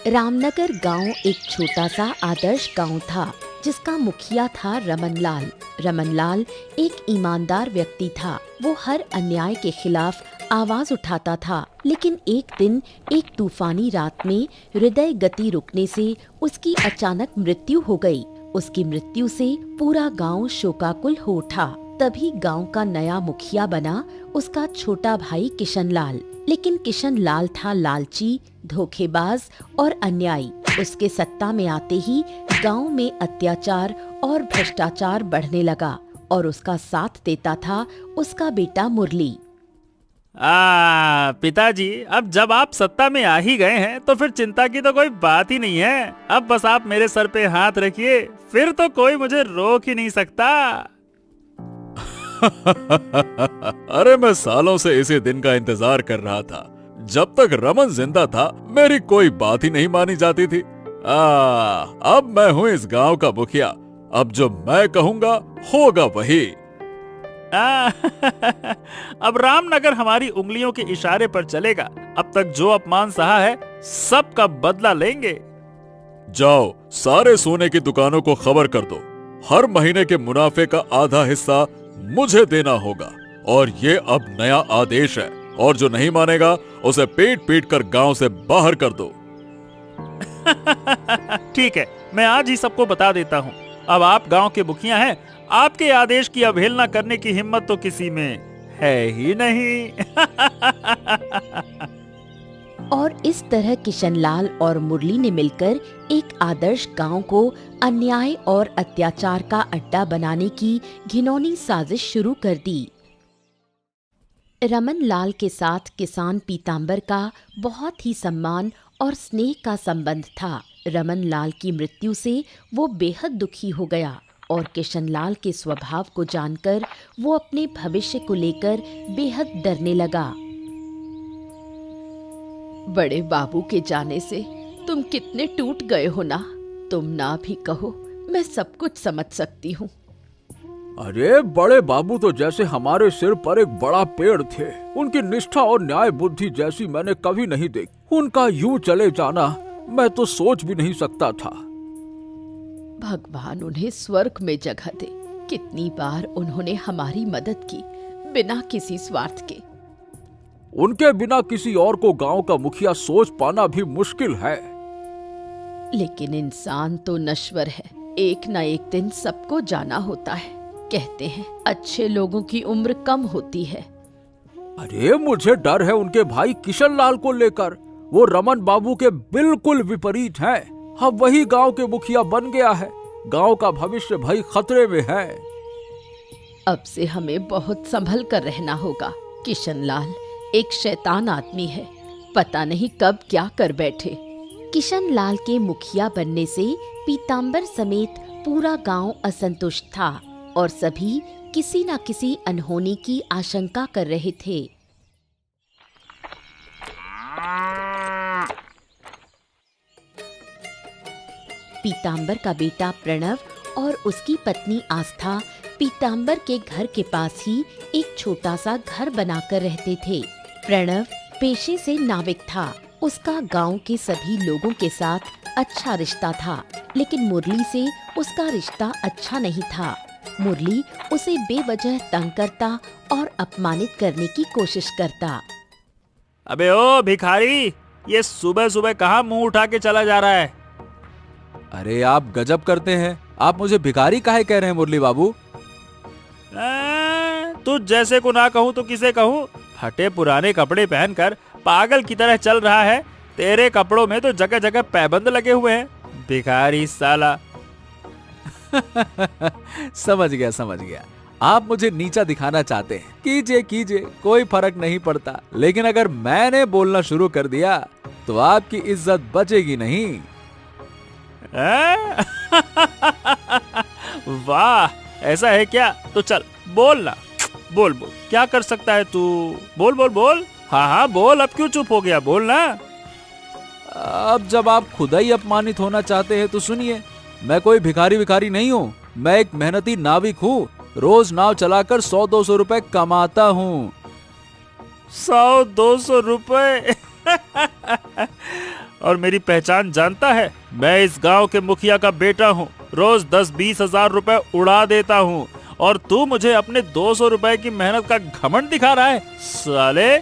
रामनगर गांव एक छोटा सा आदर्श गांव था जिसका मुखिया था रमनलाल। रमनलाल एक ईमानदार व्यक्ति था। वो हर अन्याय के खिलाफ आवाज उठाता था। लेकिन एक दिन एक तूफानी रात में हृदय गति रुकने से उसकी अचानक मृत्यु हो गई। उसकी मृत्यु से पूरा गांव शोकाकुल हो उठा। तभी गांव का नया मुखिया बना उसका छोटा भाई किशनलाल। लेकिन किशनलाल था लालची, धोखेबाज और अन्यायी। उसके सत्ता में आते ही गांव में अत्याचार और भ्रष्टाचार बढ़ने लगा और उसका साथ देता था उसका बेटा मुरली। पिताजी, अब जब आप सत्ता में आ ही गए हैं तो फिर चिंता की तो कोई बात ही नहीं है। अब बस आप मेरे सर पे हाथ रखिए, फिर तो कोई मुझे रोक ही नहीं सकता। अरे मैं सालों से इसी दिन का इंतजार कर रहा था। जब तक रमन जिंदा था मेरी कोई बात ही नहीं मानी जाती थी। अब मैं हूँ इस गांव का मुखिया। अब जो मैं कहूँगा होगा वही। अब रामनगर हमारी उंगलियों के इशारे पर चलेगा। अब तक जो अपमान सहा है सबका बदला लेंगे। जाओ, सारे सोने की दुकानों को खबर कर दो। हर महीने के मुनाफे का आधा हिस्सा मुझे देना होगा और ये अब नया आदेश है। और जो नहीं मानेगा उसे पीट पीट कर गांव से बाहर कर दो। ठीक है, मैं आज ही सबको बता देता हूँ। अब आप गांव के मुखिया हैं। आपके आदेश की अवहेलना करने की हिम्मत तो किसी में है ही नहीं। और इस तरह किशनलाल और मुरली ने मिलकर एक आदर्श गांव को अन्याय और अत्याचार का अड्डा बनाने की घिनौनी साजिश शुरू कर दी। रमनलाल के साथ किसान पीताम्बर का बहुत ही सम्मान और स्नेह का संबंध था। रमनलाल की मृत्यु से वो बेहद दुखी हो गया और किशनलाल के स्वभाव को जानकर वो अपने भविष्य को लेकर बेहद डरने लगा। बड़े बाबू के जाने से तुम कितने टूट गए हो ना। तुम ना भी कहो, मैं सब कुछ समझ सकती हूँ। अरे बड़े बाबू तो जैसे हमारे सिर पर एक बड़ा पेड़ थे। उनकी निष्ठा और न्याय बुद्धि जैसी मैंने कभी नहीं देखी। उनका यूं चले जाना मैं तो सोच भी नहीं सकता था। भगवान उन्हें स्वर्ग में जगह दे। कितनी बार उन्होंने हमारी मदद की बिना किसी स्वार्थ के। उनके बिना किसी और को गांव का मुखिया सोच पाना भी मुश्किल है। लेकिन इंसान तो नश्वर है, एक न एक दिन सबको जाना होता है। कहते हैं अच्छे लोगों की उम्र कम होती है। अरे मुझे डर है उनके भाई किशनलाल को लेकर। वो रमन बाबू के बिल्कुल विपरीत हैं। अब वही गांव के मुखिया बन गया है। गांव का भविष्य भाई खतरे में है। अब से हमें बहुत संभल कर रहना होगा। किशनलाल एक शैतान आदमी है, पता नहीं कब क्या कर बैठे। किशनलाल के मुखिया बनने से पीताम्बर समेत पूरा गांव असंतुष्ट था और सभी किसी न किसी अनहोनी की आशंका कर रहे थे। पीताम्बर का बेटा प्रणव और उसकी पत्नी आस्था पीताम्बर के घर के पास ही एक छोटा सा घर बनाकर रहते थे। प्रणव पेशे से नाविक था। उसका गांव के सभी लोगों के साथ अच्छा रिश्ता था, लेकिन मुरली से उसका रिश्ता अच्छा नहीं था। मुरली उसे बेवजह तंग करता और अपमानित करने की कोशिश करता। अबे ओ भिखारी, ये सुबह सुबह कहाँ मुंह उठा के चला जा रहा है? अरे आप गजब करते हैं। आप मुझे भिखारी काहे कह रहे हैं मुरली बाबू? तू जैसे को ना कहूँ तो किसे कहूँ? फटे पुराने कपड़े पहनकर पागल की तरह चल रहा है। तेरे कपड़ों में तो जगह जगह पैबंद लगे हुए हैं। भिखारी साला। समझ गया। आप मुझे नीचा दिखाना चाहते हैं। कीजिए, कोई फर्क नहीं पड़ता। लेकिन अगर मैंने बोलना शुरू कर दिया तो आपकी इज्जत बचेगी नहीं। वाह, ऐसा है क्या? तो चल बोल ना, बोल क्या कर सकता है तू? बोल। हाँ बोल, अब क्यों चुप हो गया? बोल ना। अब जब आप खुद ही अपमानित होना चाहते हैं तो सुनिए, मैं कोई भिखारी नहीं हूँ। मैं एक मेहनती नाविक हूँ। रोज नाव चलाकर 100-200 रुपए कमाता हूँ। 100-200 रुपए? और मेरी पहचान जानता है। मैं इस गांव के मुखिया का बेटा हूँ। रोज 10-20 हजार रुपए उड़ा देता हूँ और तू मुझे अपने 200 रुपए की मेहनत का घमंड दिखा रहा है साले।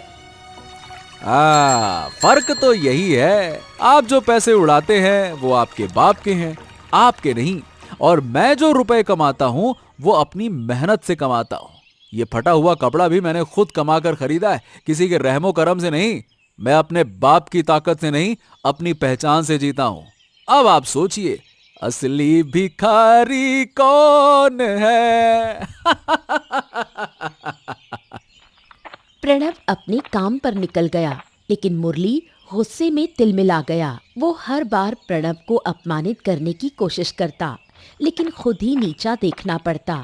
फर्क तो यही है, आप जो पैसे उड़ाते हैं वो आपके बाप के हैं, आपके नहीं। और मैं जो रुपए कमाता हूँ वो अपनी मेहनत से कमाता हूँ। ये फटा हुआ कपड़ा भी मैंने खुद कमा कर खरीदा है, किसी के रहमो करम से नहीं। मैं अपने बाप की ताकत से नहीं, अपनी पहचान से जीता हूँ। अब आप सोचिए, असली भिखारी कौन है? प्रणव अपने काम पर निकल गया, लेकिन मुरली गुस्से में तिलमिला गया। वो हर बार प्रणव को अपमानित करने की कोशिश करता, लेकिन खुद ही नीचा देखना पड़ता।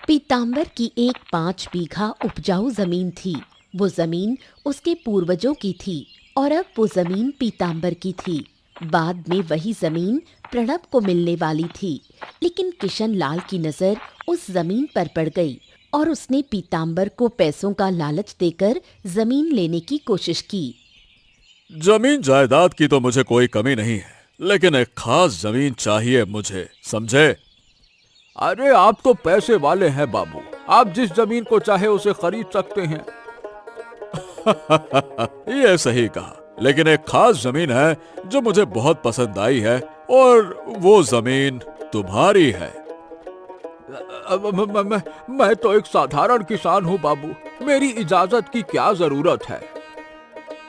पीतांबर की एक 5 बीघा उपजाऊ जमीन थी। वो जमीन उसके पूर्वजों की थी और अब वो जमीन पीतांबर की थी। बाद में वही जमीन प्रणव को मिलने वाली थी, लेकिन किशन लाल की नजर उस जमीन पर पड़ गई और उसने पीतांबर को पैसों का लालच देकर जमीन लेने की कोशिश की। जमीन जायदाद की तो मुझे कोई कमी नहीं है, लेकिन एक खास जमीन चाहिए मुझे, समझे? अरे आप तो पैसे वाले हैं बाबू, आप जिस जमीन को चाहे उसे खरीद सकते हैं। ये सही कहा, लेकिन एक खास जमीन है जो मुझे बहुत पसंद आई है और वो जमीन तुम्हारी है। मैं तो एक साधारण किसान हूँ बाबू, मेरी इजाजत की क्या जरूरत है?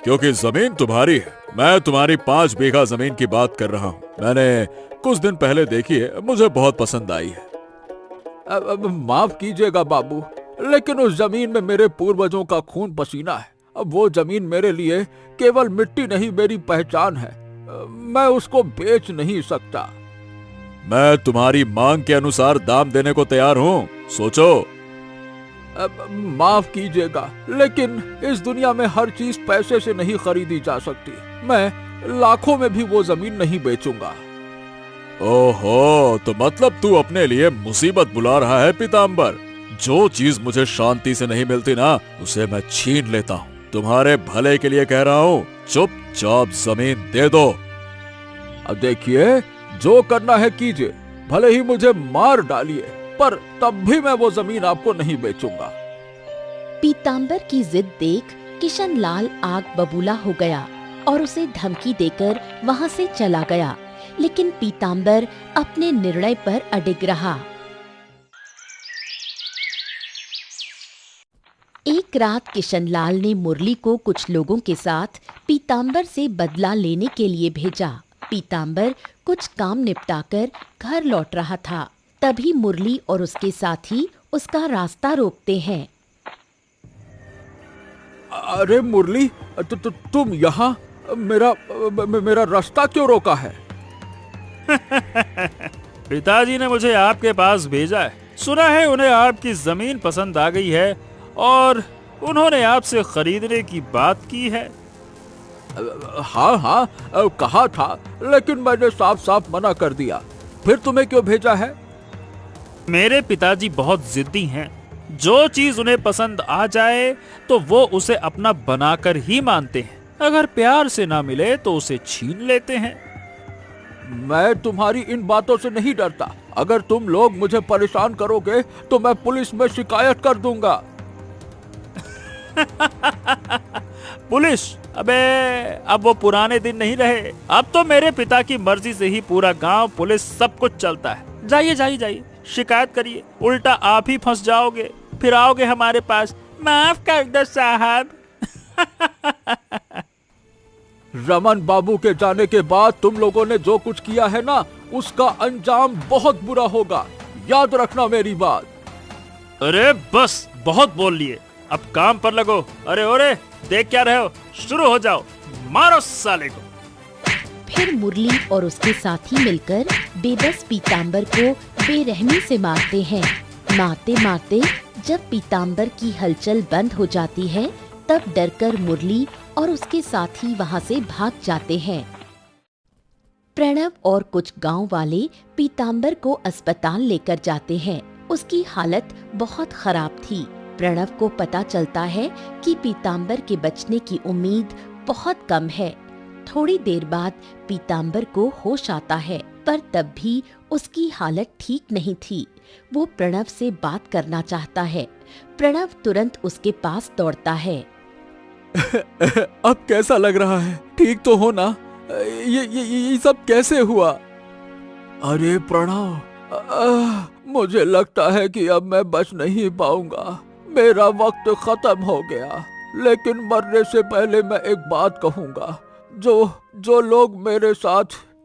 क्योंकि जमीन तुम्हारी है। मैं तुम्हारी 5 बीघा जमीन की बात कर रहा हूँ। मैंने कुछ दिन पहले देखी है, मुझे बहुत पसंद आई है। माफ कीजिएगा बाबू, लेकिन उस जमीन में मेरे पूर्वजों का खून पसीना है। अब वो जमीन मेरे लिए केवल मिट्टी नहीं, मेरी पहचान है। मैं उसको बेच नहीं सकता। मैं तुम्हारी मांग के अनुसार दाम देने को तैयार हूँ, सोचो। माफ कीजिएगा, लेकिन इस दुनिया में हर चीज पैसे से नहीं खरीदी जा सकती। मैं लाखों में भी वो जमीन नहीं बेचूंगा। ओहो, तो मतलब तू अपने लिए मुसीबत बुला रहा है पीतांबर। जो चीज मुझे शांति से नहीं मिलती ना, उसे मैं छीन लेता हूँ। तुम्हारे भले के लिए कह रहा हूँ, चुपचाप जमीन दे दो। अब देखिए, जो करना है कीजिए, भले ही मुझे मार डालिए, पर तब भी मैं वो जमीन आपको नहीं बेचूंगा। पीतांबर की जिद देख किशन लाल आग बबूला हो गया और उसे धमकी देकर वहां से चला गया, लेकिन पीतांबर अपने निर्णय पर अडिग रहा। एक रात किशन लाल ने मुरली को कुछ लोगों के साथ पीतांबर से बदला लेने के लिए भेजा। पीतांबर कुछ काम निपटाकर घर लौट रहा था, तभी मुरली और उसके साथी उसका रास्ता रोकते हैं। अरे मुरली, तुम यहाँ मेरा रास्ता क्यों रोका है? पिताजी ने मुझे आपके पास भेजा है। सुना है उन्हें आपकी जमीन पसंद आ गई है और उन्होंने आपसे खरीदने की बात की है। हाँ, कहा था, लेकिन मैंने साफ साफ मना कर दिया। फिर तुम्हें क्यों भेजा है? मेरे पिताजी बहुत जिद्दी हैं। जो चीज उन्हें पसंद आ जाए तो वो उसे अपना बनाकर ही मानते हैं। अगर प्यार से ना मिले तो उसे छीन लेते हैं। मैं तुम्हारी इन बातों से नहीं डरता। अगर तुम लोग मुझे परेशान करोगे तो मैं पुलिस में शिकायत कर दूंगा। पुलिस? अबे, अब वो पुराने दिन नहीं रहे। अब तो मेरे पिता की मर्जी से ही पूरा गांव, पुलिस, सब कुछ चलता है। जाइए जाइए जाइए, शिकायत करिए। उल्टा आप ही फंस जाओगे, फिर आओगे हमारे पास। माफ कर दो साहब। रमन बाबू के जाने के बाद तुम लोगों ने जो कुछ किया है ना, उसका अंजाम बहुत बुरा होगा। याद रखना मेरी बात। अरे बस, बहुत बोल लिए, अब काम पर लगो। अरे ओरे, देख क्या रहे हो? शुरू हो जाओ, मारो साले को। फिर मुरली और उसके साथी मिलकर बेबस पीतांबर को बेरहमी से मारते हैं। मारते मारते जब पीतांबर की हलचल बंद हो जाती है, तब डरकर मुरली और उसके साथी वहां से भाग जाते हैं। प्रणव और कुछ गांव वाले पीतांबर को अस्पताल लेकर जाते हैं। उसकी हालत बहुत खराब थी। प्रणव को पता चलता है कि पीतांबर के बचने की उम्मीद बहुत कम है। थोड़ी देर बाद पीताम्बर को होश आता है, पर तब भी उसकी हालत ठीक नहीं थी। वो प्रणव से बात करना चाहता है। प्रणव तुरंत उसके पास दौड़ता है। अब कैसा लग रहा है? ठीक तो हो ना? ये सब कैसे हुआ? अरे प्रणव, मुझे लगता है कि अब मैं बच नहीं पाऊंगा। मेरा वक्त खत्म हो गया। लेकिन मरने से पहले मैं एक बात कहूंगा। जो लोग मेरे साथ,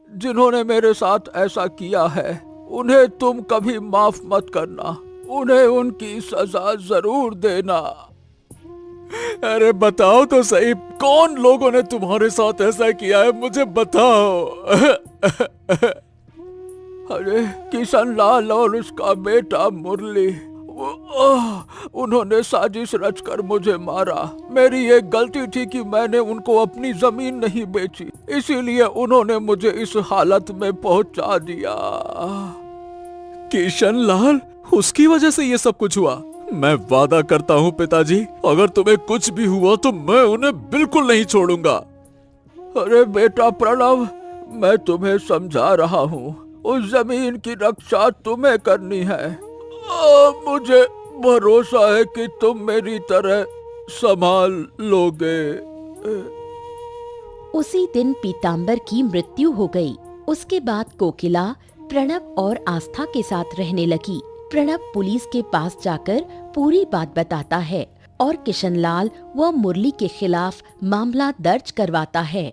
जिन्होंने मेरे साथ ऐसा किया है, उन्हें तुम कभी माफ मत करना। उन्हें उनकी सजा जरूर देना। अरे बताओ तो सही, कौन लोगों ने तुम्हारे साथ ऐसा किया है? मुझे बताओ। अरे किशन लाल और उसका बेटा मुरली, उन्होंने साजिश रचकर मुझे मारा। मेरी एक गलती थी कि मैंने उनको अपनी जमीन नहीं बेची, इसीलिए उन्होंने मुझे इस हालत में पहुंचा दिया। किशन लाल, उसकी वजह से ये सब कुछ हुआ? मैं वादा करता हूँ पिताजी, अगर तुम्हें कुछ भी हुआ तो मैं उन्हें बिल्कुल नहीं छोड़ूंगा। अरे बेटा प्रणव, मैं तुम्हें समझा रहा हूँ। उस जमीन की रक्षा तुम्हें करनी है। मुझे भरोसा है कि तुम मेरी तरह संभाल लोगे। उसी दिन पीताम्बर की मृत्यु हो गई। उसके बाद कोकिला प्रणव और आस्था के साथ रहने लगी। प्रणव पुलिस के पास जाकर पूरी बात बताता है और किशनलाल व मुरली के खिलाफ मामला दर्ज करवाता है।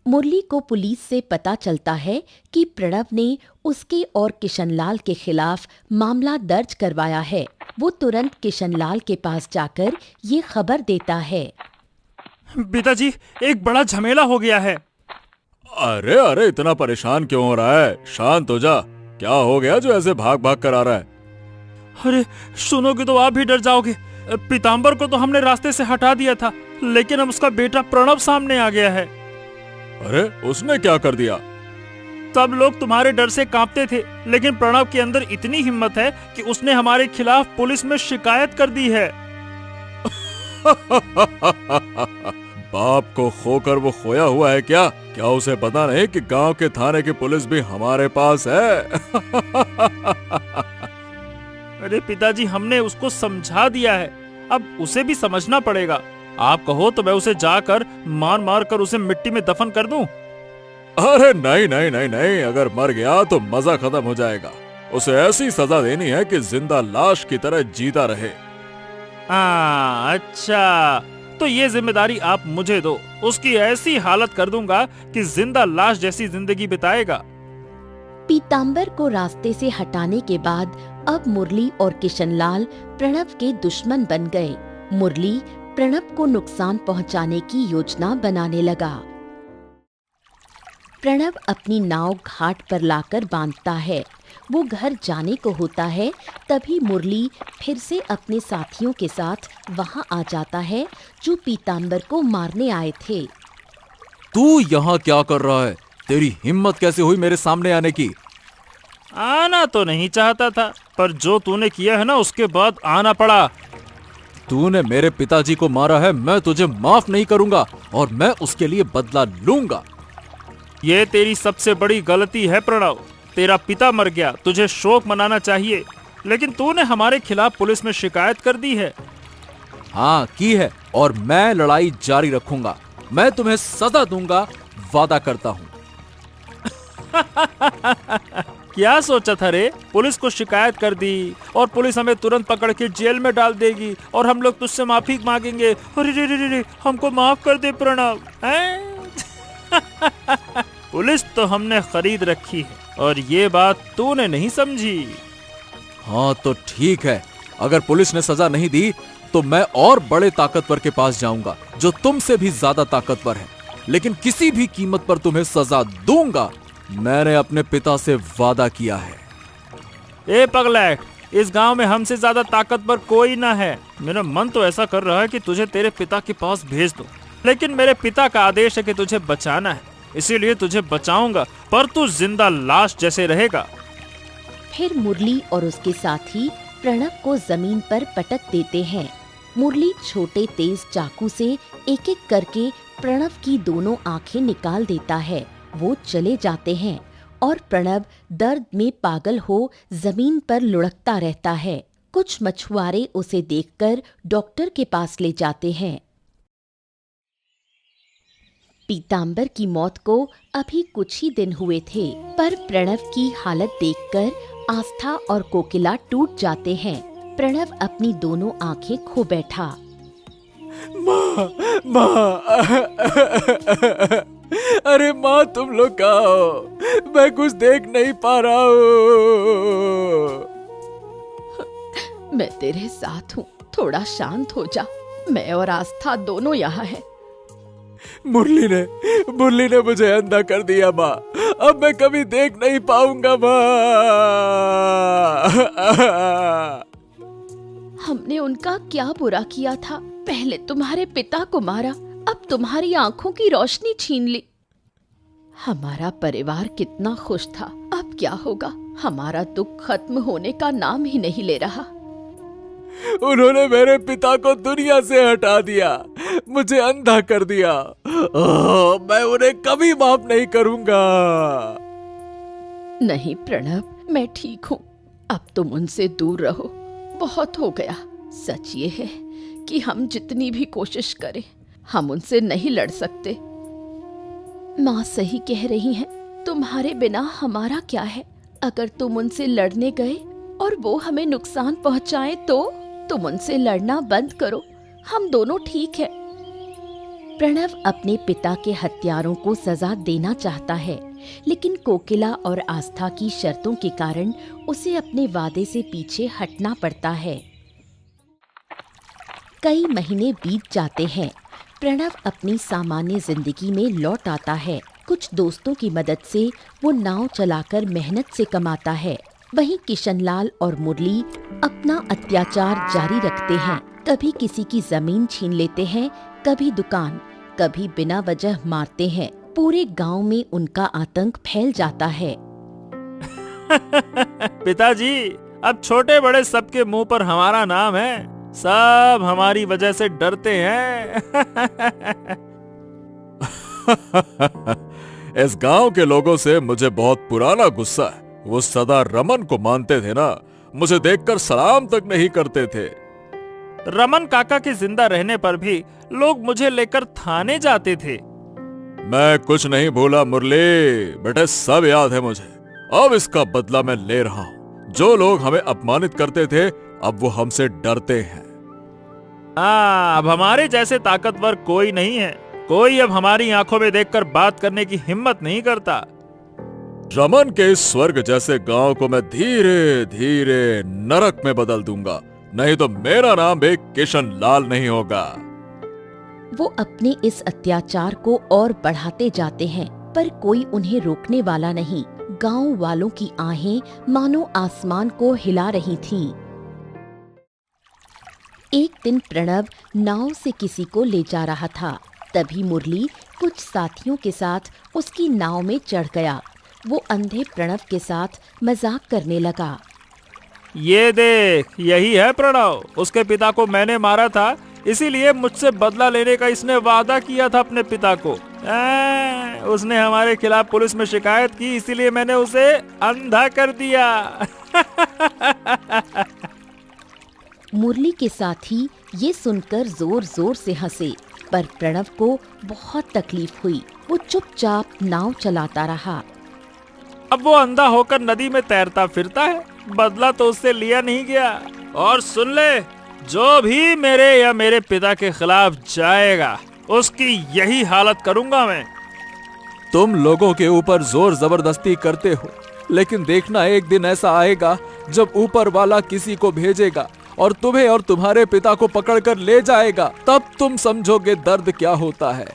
मुरली को पुलिस से पता चलता है कि प्रणव ने उसके और किशनलाल के खिलाफ मामला दर्ज करवाया है। वो तुरंत किशनलाल के पास जाकर ये खबर देता है। पिताजी, एक बड़ा झमेला हो गया है। अरे अरे, इतना परेशान क्यों हो रहा है? शांत हो जा। क्या हो गया जो ऐसे भाग भाग कर आ रहा है? अरे सुनोगे तो आप भी डर जाओगे। पीताम्बर को तो हमने रास्ते से हटा दिया था, लेकिन अब उसका बेटा प्रणव सामने आ गया है। अरे उसने क्या कर दिया? सब लोग तुम्हारे डर से कांपते थे, लेकिन प्रणव के अंदर इतनी हिम्मत है कि उसने हमारे खिलाफ पुलिस में शिकायत कर दी है। बाप को खोकर वो खोया हुआ है क्या? क्या उसे पता नहीं कि गांव के थाने की पुलिस भी हमारे पास है? अरे पिताजी, हमने उसको समझा दिया है, अब उसे भी समझना पड़ेगा। आप कहो तो मैं उसे जाकर मार मार कर उसे मिट्टी में दफन कर दूं। अरे नहीं नहीं नहीं नहीं, अगर मर गया तो मजा खत्म हो जाएगा। उसे ऐसी सजा देनी है कि जिंदा लाश की तरह जीता रहे। अच्छा, तो ये जिम्मेदारी आप मुझे दो। उसकी ऐसी हालत कर दूंगा कि जिंदा लाश जैसी जिंदगी बिताएगा। पीताम्बर को रास्ते से हटाने के बाद अब मुरली और किशनलाल प्रणव के दुश्मन बन गए। मुरली प्रणव को नुकसान पहुंचाने की योजना बनाने लगा। प्रणव अपनी नाव घाट पर लाकर बांधता है। वो घर जाने को होता है, तभी मुरली फिर से अपने साथियों के साथ वहां आ जाता है जो पीताम्बर को मारने आए थे। तू यहाँ क्या कर रहा है? तेरी हिम्मत कैसे हुई मेरे सामने आने की? आना तो नहीं चाहता था, पर जो तूने किया है ना, उसके बाद आना पड़ा। तूने मेरे पिताजी को मारा है, मैं तुझे माफ नहीं करूंगा और मैं उसके लिए बदला लूंगा। ये तेरी सबसे बड़ी गलती है प्रणव। तेरा पिता मर गया, तुझे शोक मनाना चाहिए, लेकिन तूने हमारे खिलाफ पुलिस में शिकायत कर दी है। हाँ की है, और मैं लड़ाई जारी रखूंगा। मैं तुम्हें सजा दूंगा, वादा करता हूँ। क्या सोचा था रे? पुलिस को शिकायत कर दी और पुलिस हमें तुरंत पकड़ के जेल में डाल देगी और हम लोग तुझसे माफी मांगेंगे। अरे रे रे रे, हमको माफ कर दे प्रणव। पुलिस तो हमने खरीद रखी है और ये बात तूने नहीं समझी। हाँ तो ठीक है, अगर पुलिस ने सजा नहीं दी तो मैं और बड़े ताकतवर के पास जाऊंगा जो तुमसे भी ज्यादा ताकतवर है, लेकिन किसी भी कीमत पर तुम्हें सजा दूंगा। मैंने अपने पिता से वादा किया है। ए पगलैट, इस गांव में हमसे ज्यादा ताकतवर कोई ना है। मेरा मन तो ऐसा कर रहा है कि तुझे तेरे पिता के पास भेज दूं, लेकिन मेरे पिता का आदेश है कि तुझे बचाना है, इसीलिए तुझे बचाऊंगा, पर तू जिंदा लाश जैसे रहेगा। फिर मुरली और उसके साथी प्रणव को जमीन पर पटक देते हैं। मुरली छोटे तेज चाकू से एक एक करके प्रणव की दोनों आंखें निकाल देता है। वो चले जाते हैं और प्रणव दर्द में पागल हो जमीन पर लुढ़कता रहता है। कुछ मछुआरे उसे देखकर डॉक्टर के पास ले जाते हैं। पीतांबर की मौत को अभी कुछ ही दिन हुए थे, पर प्रणव की हालत देखकर आस्था और कोकिला टूट जाते हैं। प्रणव अपनी दोनों आंखें खो बैठा। माँ, माँ, अरे माँ, तुम लोग कहाँ हो? मैं कुछ देख नहीं पा रहा हूँ। मैं तेरे साथ हूँ, थोड़ा शांत हो जा। मैं और आस्था दोनों यहाँ हैं। मुरली ने मुझे अंधा कर दिया माँ। अब मैं कभी देख नहीं पाऊंगा माँ। हमने उनका क्या बुरा किया था? पहले तुम्हारे पिता को मारा, अब तुम्हारी आंखों की रोशनी छीन ली। हमारा परिवार कितना खुश था, अब क्या होगा? हमारा दुख खत्म होने का नाम ही नहीं ले रहा। उन्होंने मेरे पिता को दुनिया से हटा दिया, मुझे अंधा कर दिया। मैं उन्हें कभी माफ नहीं करूंगा। नहीं प्रणव, मैं ठीक हूँ। अब तुम उनसे दूर रहो, बहुत हो गया। सच ये है कि हम जितनी भी कोशिश करें, हम उनसे नहीं लड़ सकते। माँ सही कह रही हैं, तुम्हारे बिना हमारा क्या है? अगर तुम उनसे लड़ने गए और वो हमें नुकसान पहुंचाएं तो तुम उनसे लड़ना बंद करो, हम दोनों ठीक है। प्रणव अपने पिता के हत्यारों को सजा देना चाहता है, लेकिन कोकिला और आस्था की शर्तों के कारण उसे अपने वादे से पीछे हटना पड़ता है। कई महीने बीत जाते हैं। प्रणव अपनी सामान्य जिंदगी में लौट आता है। कुछ दोस्तों की मदद से वो नाव चलाकर मेहनत से कमाता है। वहीं किशनलाल और मुरली अपना अत्याचार जारी रखते हैं। कभी किसी की जमीन छीन लेते हैं, कभी दुकान, कभी बिना वजह मारते हैं। पूरे गांव में उनका आतंक फैल जाता है। पिताजी, अब छोटे बड़े सबके मुंह पर हमारा नाम है। सब हमारी वजह से डरते हैं। इस गांव के लोगों से मुझे बहुत पुराना गुस्सा है। वो सदा रमन को मानते थे ना, मुझे देखकर सलाम तक नहीं करते थे। रमन काका के जिंदा रहने पर भी लोग मुझे लेकर थाने जाते थे। मैं कुछ नहीं भूला मुरली, बेटे सब याद है मुझे। अब इसका बदला मैं ले रहा हूँ। जो लोग हमें अपमानित करते थे, अब वो हमसे डरते हैं। अब हमारे जैसे ताकतवर कोई नहीं है। कोई अब हमारी आंखों में देखकर बात करने की हिम्मत नहीं करता। रमन के इस स्वर्ग जैसे गांव को मैं धीरे धीरे नरक में बदल दूंगा, नहीं तो मेरा नाम भी किशन लाल नहीं होगा। वो अपने इस अत्याचार को और बढ़ाते जाते हैं, पर कोई उन्हें रोकने वाला नहीं। गांव वालों की आहें मानो आसमान को हिला रही थीं। एक दिन प्रणव नाव से किसी को ले जा रहा था। तभी मुरली कुछ साथियों के साथ उसकी नाव में चढ़ गया। वो अंधे प्रणव के साथ मजाक करने लगा। ये देख, यही है प्रणव। उसके पिता को मैंने मारा था, इसीलिए मुझसे बदला लेने का इसने वादा किया था अपने पिता को। उसने हमारे खिलाफ पुलिस में शिकायत की, इसीलिए मैंने उसे अंधा कर दिया। मुरली के साथी ये सुनकर जोर जोर से हंसे, पर प्रणव को बहुत तकलीफ हुई। वो चुपचाप नाव चलाता रहा। अब वो अंधा होकर नदी में तैरता फिरता है, बदला तो उससे लिया नहीं गया। और सुन ले, जो भी मेरे या मेरे पिता के खिलाफ जाएगा, उसकी यही हालत करूंगा मैं। तुम लोगों के ऊपर जोर जबरदस्ती करते हो, लेकिन देखना एक दिन ऐसा आएगा जब ऊपर वाला किसी को भेजेगा और तुम्हें और तुम्हारे पिता को पकड़कर ले जाएगा। तब तुम समझोगे दर्द क्या होता है।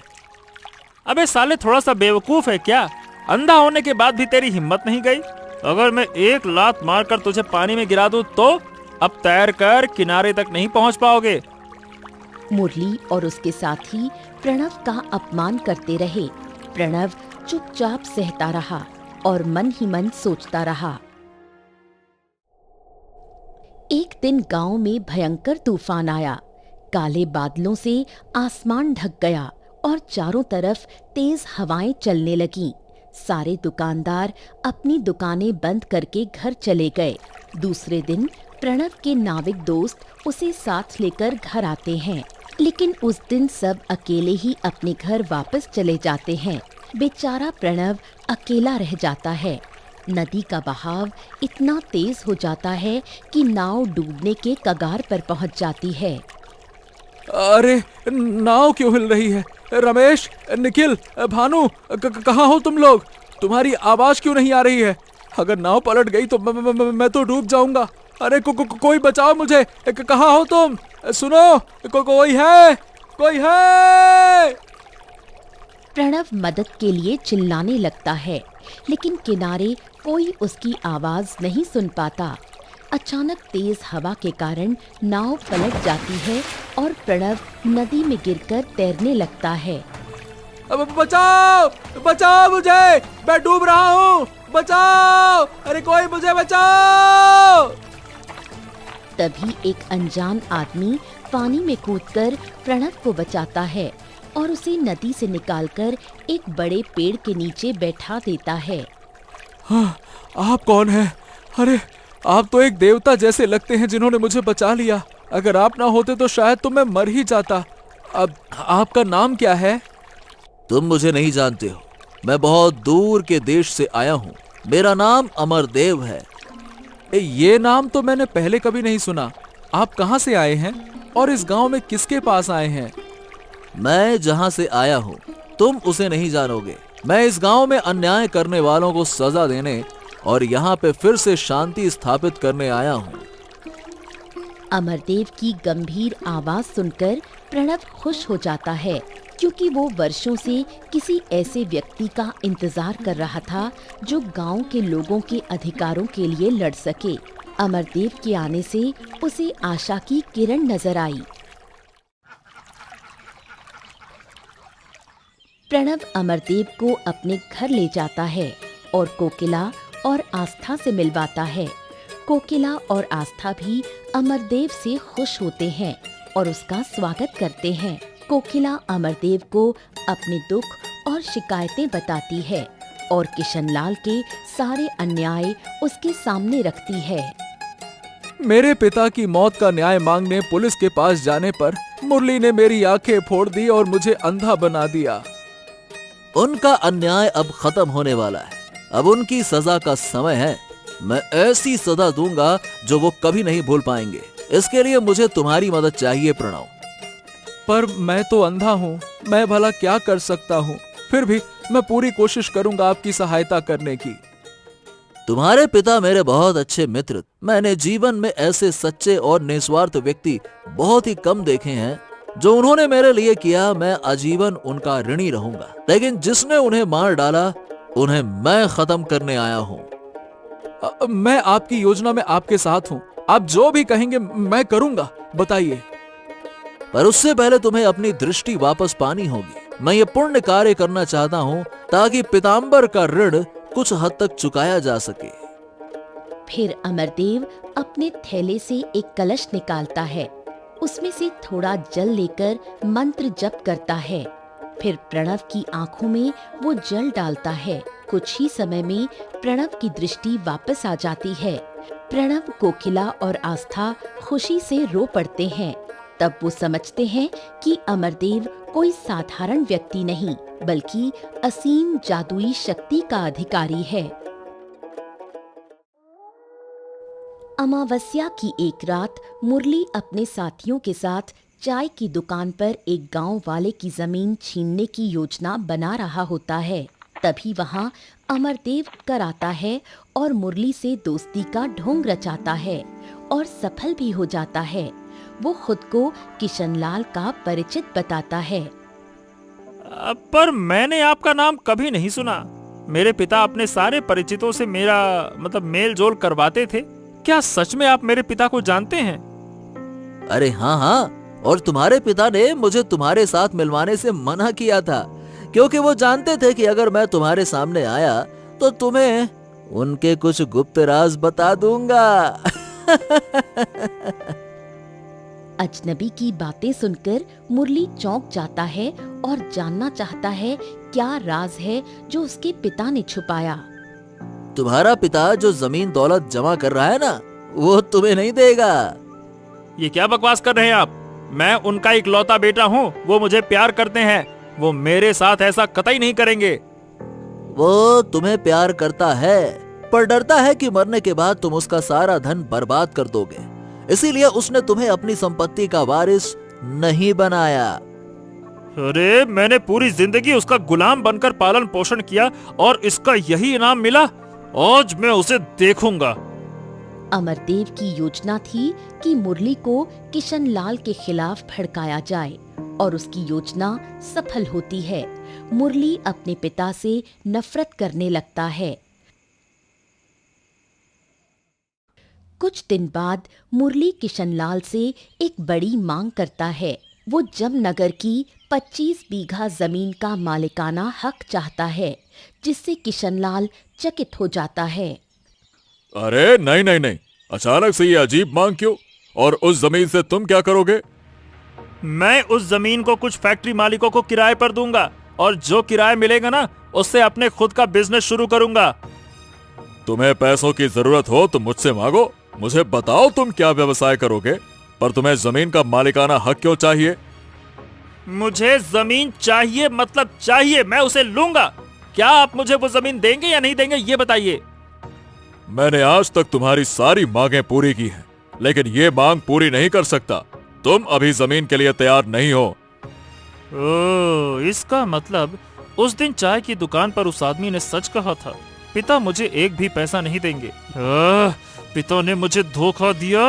अबे साले, थोड़ा सा बेवकूफ है क्या? अंधा होने के बाद भी तेरी हिम्मत नहीं गई? अगर मैं एक लात मारकर तुझे पानी में गिरा दूं तो अब तैर कर किनारे तक नहीं पहुंच पाओगे। मुरली और उसके साथी प्रणव का अपमान करते रहे। प्रणव चुपचाप सहता रहा और मन ही मन सोचता रहा। एक दिन गांव में भयंकर तूफान आया। काले बादलों से आसमान ढक गया। और चारों तरफ तेज हवाएं चलने लगीं। सारे दुकानदार अपनी दुकानें बंद करके घर चले गए। दूसरे दिन प्रणव के नाविक दोस्त उसे साथ लेकर घर आते हैं, लेकिन उस दिन सब अकेले ही अपने घर वापस चले जाते हैं। बेचारा प्रणव अकेला रह जाता है। नदी का बहाव इतना तेज हो जाता है कि नाव डूबने के कगार पर पहुंच जाती है। अरे नाव क्यों हिल रही है? रमेश, निखिल, भानु, कहाँ हो तुम लोग? तुम्हारी आवाज क्यों नहीं आ रही है? अगर नाव पलट गई तो मैं तो डूब जाऊंगा। अरे कोई बचाओ मुझे। कहाँ हो तुम? सुनो, कोई है? कोई है? प्रणव मदद के लिए चिल्लाने लगता है, लेकिन किनारे कोई उसकी आवाज नहीं सुन पाता। अचानक तेज हवा के कारण नाव पलट जाती है और प्रणव नदी में गिरकर तैरने लगता है। अब बचाओ, बचाओ मुझे, मैं डूब रहा हूँ, बचाओ, अरे कोई मुझे बचाओ। तभी एक अनजान आदमी पानी में कूदकर प्रणव को बचाता है और उसे नदी से निकालकर एक बड़े पेड़ के नीचे बैठा देता है। हाँ, आप कौन हैं? अरे आप तो एक देवता जैसे लगते हैं जिन्होंने मुझे बचा लिया। अगर आप ना होते तो शायद तो मैं मर ही जाता। अब आपका नाम क्या है? तुम मुझे नहीं जानते हो, मैं बहुत दूर के देश से आया हूँ। मेरा नाम अमरदेव है। ये नाम तो मैंने पहले कभी नहीं सुना। आप कहाँ से आए हैं और इस गांव में किसके पास आए हैं? मैं जहाँ से आया हूँ तुम उसे नहीं जानोगे। मैं इस गांव में अन्याय करने वालों को सजा देने और यहाँ पे फिर से शांति स्थापित करने आया हूँ। अमरदेव की गंभीर आवाज सुनकर प्रणव खुश हो जाता है, क्योंकि वो वर्षों से किसी ऐसे व्यक्ति का इंतजार कर रहा था जो गांव के लोगों के अधिकारों के लिए लड़ सके। अमरदेव के आने से उसे आशा की किरण नजर आई। प्रणव अमरदेव को अपने घर ले जाता है और कोकिला और आस्था से मिलवाता है। कोकिला और आस्था भी अमरदेव से खुश होते हैं और उसका स्वागत करते हैं। कोकिला अमरदेव को अपने दुख और शिकायतें बताती है और किशनलाल के सारे अन्याय उसके सामने रखती है। मेरे पिता की मौत का न्याय मांगने पुलिस के पास जाने पर मुरली ने मेरी आंखें फोड़ दी और मुझे अंधा बना दिया। उनका अन्याय अब खत्म होने वाला है। अब उनकी सजा का समय है। मैं ऐसी सजा दूंगा जो वो कभी नहीं भूल पाएंगे। इसके लिए मुझे तुम्हारी मदद चाहिए प्रणव। पर मैं तो अंधा हूँ, मैं भला क्या कर सकता हूँ? फिर भी मैं पूरी कोशिश करूंगा आपकी सहायता करने की। तुम्हारे पिता मेरे बहुत अच्छे मित्र। मैंने जीवन में ऐसे सच्चे और निस्वार्थ व्यक्ति बहुत ही कम देखे हैं। जो उन्होंने मेरे लिए किया मैं आजीवन उनका ऋणी रहूंगा। लेकिन जिसने उन्हें मार डाला उन्हें मैं खत्म करने आया हूँ। मैं आपकी योजना में आपके साथ हूँ। आप जो भी कहेंगे मैं करूंगा। बताइए। पर उससे पहले तुम्हें अपनी दृष्टि वापस पानी होगी। मैं ये पुण्य कार्य करना चाहता हूँ ताकि पीताम्बर का ऋण कुछ हद तक चुकाया जा सके। फिर अमरदेव अपने थैले से एक कलश निकालता है। उसमें से थोड़ा जल लेकर मंत्र जप करता है। फिर प्रणव की आंखों में वो जल डालता है। कुछ ही समय में प्रणव की दृष्टि वापस आ जाती है। प्रणव, कोकिला और आस्था खुशी से रो पड़ते हैं। तब वो समझते हैं कि अमरदेव कोई साधारण व्यक्ति नहीं बल्कि असीम जादुई शक्ति का अधिकारी है। अमावस्या की एक रात मुरली अपने साथियों के साथ चाय की दुकान पर एक गांव वाले की जमीन छीनने की योजना बना रहा होता है। तभी वहां अमरदेव कर आता है और मुरली से दोस्ती का ढोंग रचाता है और सफल भी हो जाता है। वो खुद को किशनलाल का परिचित बताता है। पर मैंने आपका नाम कभी नहीं सुना। मेरे पिता अपने सारे परिचितों से मेरा मेल जोल करवाते थे। क्या सच में आप मेरे पिता को जानते हैं? अरे हाँ हाँ, और तुम्हारे पिता ने मुझे तुम्हारे साथ मिलवाने से मना किया था, क्योंकि वो जानते थे कि अगर मैं तुम्हारे सामने आया तो तुम्हें उनके कुछ गुप्त राज बता दूंगा। अजनबी की बातें सुनकर मुरली चौंक जाता है और जानना चाहता है क्या राज है जो उसके पिता ने छुपाया। तुम्हारा पिता जो जमीन दौलत जमा कर रहा है ना, वो तुम्हें नहीं देगा। ये क्या बकवास कर रहे हैं आप? मैं उनका इकलौता बेटा हूँ, वो मुझे प्यार करते हैं, वो मेरे साथ ऐसा कतई नहीं करेंगे। वो तुम्हें प्यार करता है, पर डरता है कि मरने के बाद तुम उसका सारा धन बर्बाद कर दोगे, इसीलिए उसने तुम्हें अपनी संपत्ति का वारिस नहीं बनाया। अरे मैंने पूरी जिंदगी उसका गुलाम बनकर पालन पोषण किया और इसका यही इनाम मिला। आज मैं उसे देखूंगा। अमरदेव की योजना थी कि मुरली को किशनलाल के खिलाफ भड़काया जाए और उसकी योजना सफल होती है। मुरली अपने पिता से नफरत करने लगता है। कुछ दिन बाद मुरली किशनलाल से एक बड़ी मांग करता है। वो जमनगर की 25 बीघा जमीन का मालिकाना हक चाहता है, जिससे किशनलाल चकित हो जाता है। अरे नहीं नहीं नहीं, अचानक से ये अजीब मांग क्यों? और उस जमीन से तुम क्या करोगे? मैं उस जमीन को कुछ फैक्ट्री मालिकों को किराए पर दूंगा और जो किराया मिलेगा ना, उससे अपने खुद का बिजनेस शुरू करूंगा। तुम्हें पैसों की जरूरत हो तो मुझसे मांगो, मुझे बताओ तुम क्या व्यवसाय करोगे, पर तुम्हें जमीन का मालिकाना हक क्यों चाहिए? मुझे जमीन चाहिए, मतलब चाहिए, मैं उसे लूंगा। क्या आप मुझे वो जमीन देंगे या नहीं देंगे, ये बताइए। मैंने आज तक तुम्हारी सारी मांगें पूरी की हैं, लेकिन ये मांग पूरी नहीं कर सकता। तुम अभी जमीन के लिए तैयार नहीं हो। इसका मतलब उस दिन चाय की दुकान पर उस आदमी ने सच कहा था। पिता मुझे एक भी पैसा नहीं देंगे। पिता ने मुझे धोखा दिया।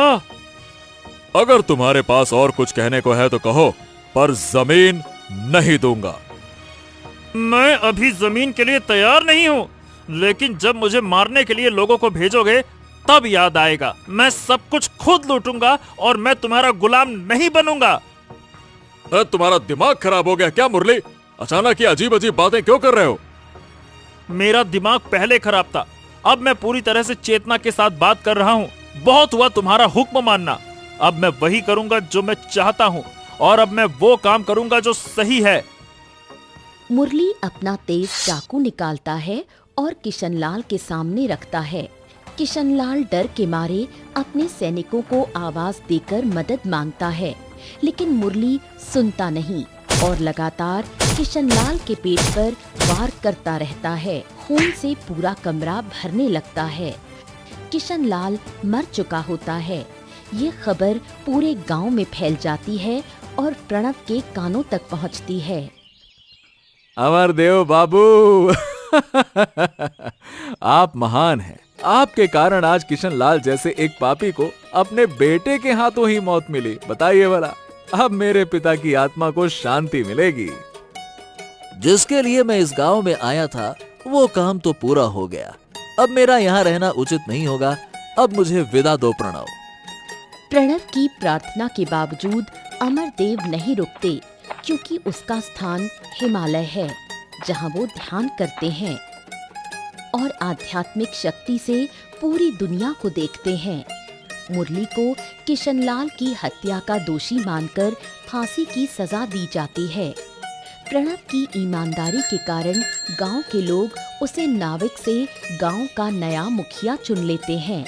अगर तुम्हारे पास और कुछ कहने को है तो कहो, पर जमीन नहीं दूंगा। मैं अभी जमीन के लिए तैयार नहीं हूँ, लेकिन जब मुझे मारने के लिए लोगों को भेजोगे तब याद आएगा। मैं सब कुछ खुद लूटूंगा और मैं तुम्हारा गुलाम नहीं बनूंगा। तुम्हारा दिमाग खराब हो गया क्या मुरली? अचानक ये अजीब अजीब बातें क्यों कर रहे हो? मेरा दिमाग पहले खराब था, अब मैं पूरी तरह से चेतना के साथ बात कर रहा हूँ। बहुत हुआ तुम्हारा हुक्म मानना। अब मैं वही करूंगा जो मैं चाहता हूँ, और अब मैं वो काम करूंगा जो सही है। मुरली अपना तेज चाकू निकालता है और किशनलाल के सामने रखता है। किशनलाल डर के मारे अपने सैनिकों को आवाज देकर मदद मांगता है, लेकिन मुरली सुनता नहीं और लगातार किशनलाल के पेट पर वार करता रहता है। खून से पूरा कमरा भरने लगता है। किशनलाल मर चुका होता है। ये खबर पूरे गांव में फैल जाती है और प्रणव के कानों तक पहुंचती है। अमरदेव बाबू आप महान हैं। आपके कारण आज किशनलाल जैसे एक पापी को अपने बेटे के हाथों ही मौत मिली। बताइए भला, अब मेरे पिता की आत्मा को शांति मिलेगी। जिसके लिए मैं इस गांव में आया था वो काम तो पूरा हो गया। अब मेरा यहाँ रहना उचित नहीं होगा। अब मुझे विदा दो प्रणव। प्रणव की प्रार्थना के बावजूद अमरदेव नहीं रुकते, क्योंकि उसका स्थान हिमालय है, जहाँ वो ध्यान करते हैं और आध्यात्मिक शक्ति से पूरी दुनिया को देखते हैं। मुरली को किशनलाल की हत्या का दोषी मानकर फांसी की सजा दी जाती है। प्रणव की ईमानदारी के कारण गांव के लोग उसे नाविक से गांव का नया मुखिया चुन लेते हैं।